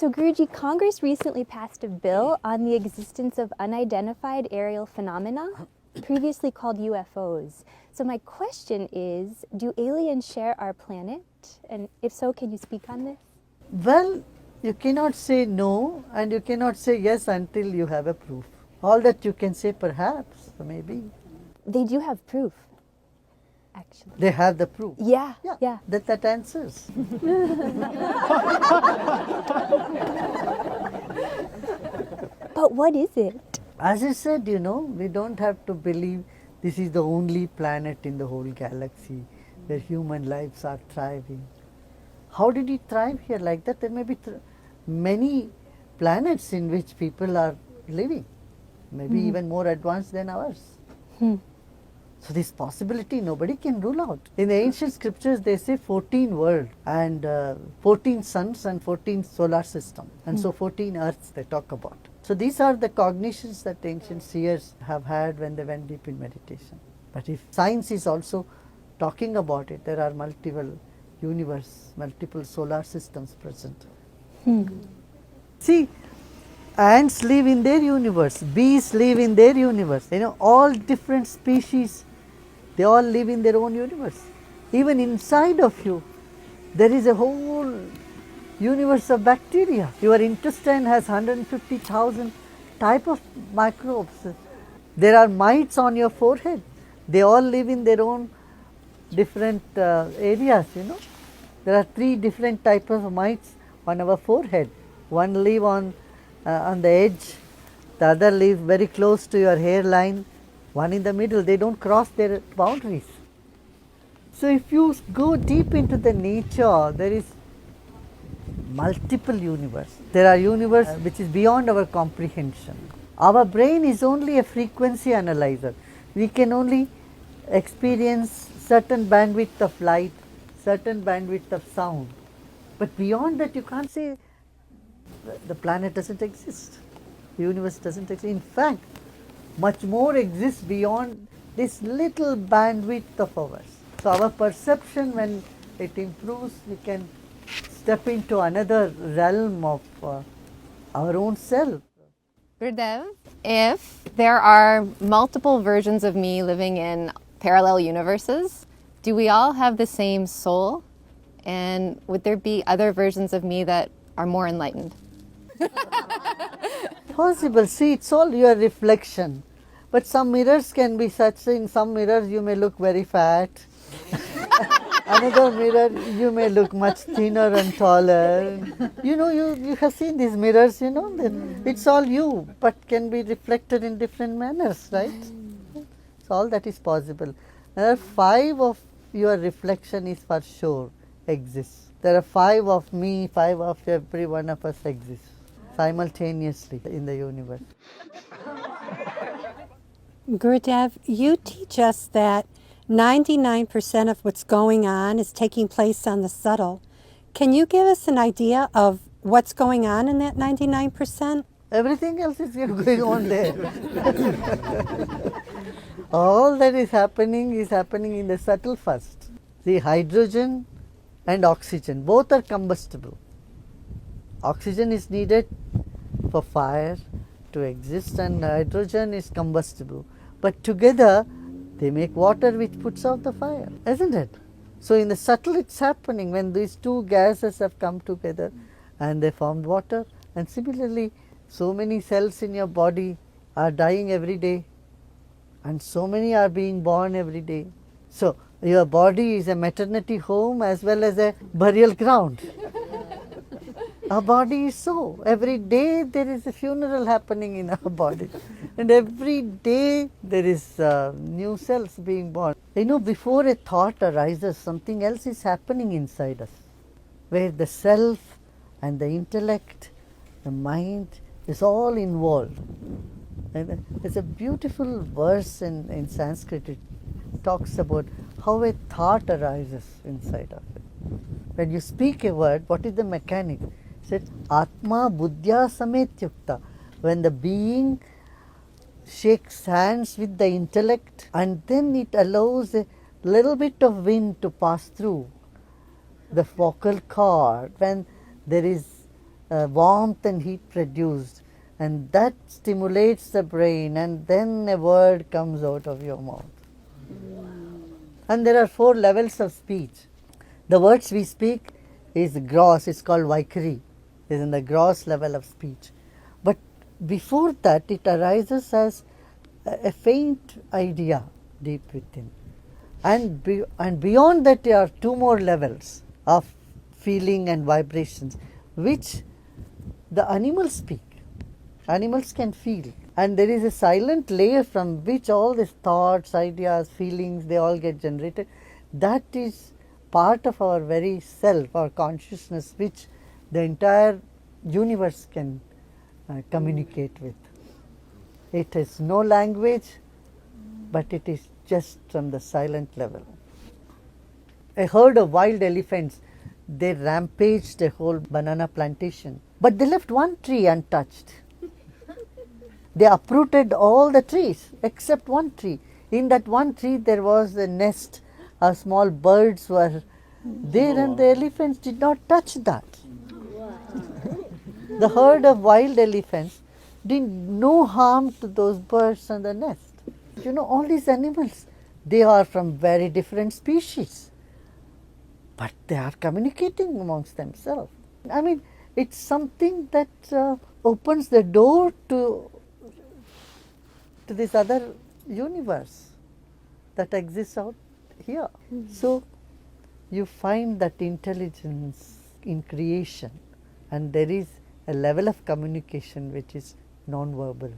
So Guruji, Congress recently passed a bill on the existence of unidentified aerial phenomena, previously called UFOs. So my question is, do aliens share our planet? And if so, can you speak on this? Well, you cannot say no and you cannot say yes until you have a proof. All that you can say perhaps, maybe. They do have proof, actually. They have the proof. Yeah. That answers. But what is it? As I said, we don't have to believe this is the only planet in the whole galaxy where human lives are thriving. How did it thrive here like that? There may be many planets in which people are living, maybe even more advanced than ours. So this possibility nobody can rule out. In the ancient scriptures they say 14 worlds and 14 suns and 14 solar systems, and so 14 earths they talk about. So these are the cognitions that ancient seers have had when they went deep in meditation. But if science is also talking about it, there are multiple universe, multiple solar systems present. See, ants live in their universe, bees live in their universe, all different species, they all live in their own universe. Even inside of you, there is a whole universe of bacteria. Your intestine has 150,000 type of microbes. There are mites on your forehead. They all live in their own different areas, There are 3 different types of mites on our forehead. One live on the edge, the other live very close to your hairline, one in the middle. They don't cross their boundaries. So if you go deep into the nature, there is multiple universe. There are universe which is beyond our comprehension. Our brain is only a frequency analyzer. We can only experience certain bandwidth of light, certain bandwidth of sound. But beyond that you can't say the planet doesn't exist, the universe doesn't exist. In fact, much more exists beyond this little bandwidth of ours. So our perception, when it improves, we can step into another realm of our own self. Gurudev, if there are multiple versions of me living in parallel universes, do we all have the same soul? And would there be other versions of me that are more enlightened? Possible. See, it's all your reflection. But some mirrors can be such. In some mirrors you may look very fat. Another mirror you may look much thinner and taller. You have seen these mirrors, it's all you, but can be reflected in different manners, right? So all that is possible. There are 5 of your reflection is for sure exists. There are 5 of me, 5 of every one of us exists simultaneously in the universe. Gurudev, you teach us that 99% of what's going on is taking place on the subtle. Can you give us an idea of what's going on in that 99%? Everything else is going on there. All that is happening in the subtle first. See, hydrogen and oxygen, both are combustible. Oxygen is needed for fire to exist and hydrogen is combustible. But together they make water which puts out the fire, isn't it? So in the subtle it's happening when these 2 gases have come together and they formed water. And similarly, so many cells in your body are dying every day and so many are being born every day. So your body is a maternity home as well as a burial ground. Our body is so. Every day there is a funeral happening in our body. And every day there is new cells being born. Before a thought arises, something else is happening inside us, where the self and the intellect, the mind is all involved. And there's a beautiful verse in Sanskrit. It talks about how a thought arises inside of it. When you speak a word, what is the mechanic? It says, Atma Buddhya Sametyukta. When the being shakes hands with the intellect and then it allows a little bit of wind to pass through the vocal cord, when there is warmth and heat produced, and that stimulates the brain, and then a word comes out of your mouth. And there are 4 levels of speech. The words we speak is gross, it's called Vaikari, is in the gross level of speech. But before that, it arises as a faint idea deep within. And beyond that, there are 2 more levels of feeling and vibrations, which the animals speak. Animals can feel. And there is a silent layer from which all these thoughts, ideas, feelings, they all get generated. That is part of our very self, our consciousness, which the entire universe can communicate with. It has no language, but it is just from the silent level. A herd of wild elephants, they rampaged a whole banana plantation, but they left one tree untouched. They uprooted all the trees except one tree. In that one tree there was a nest, small birds were there, and the elephants did not touch that. The herd of wild elephants did no harm to those birds and the nest. You know, all these animals, they are from very different species, but they are communicating amongst themselves. I mean, it's something that opens the door to this other universe that exists out here. So you find that intelligence in creation, and there is a level of communication which is non-verbal.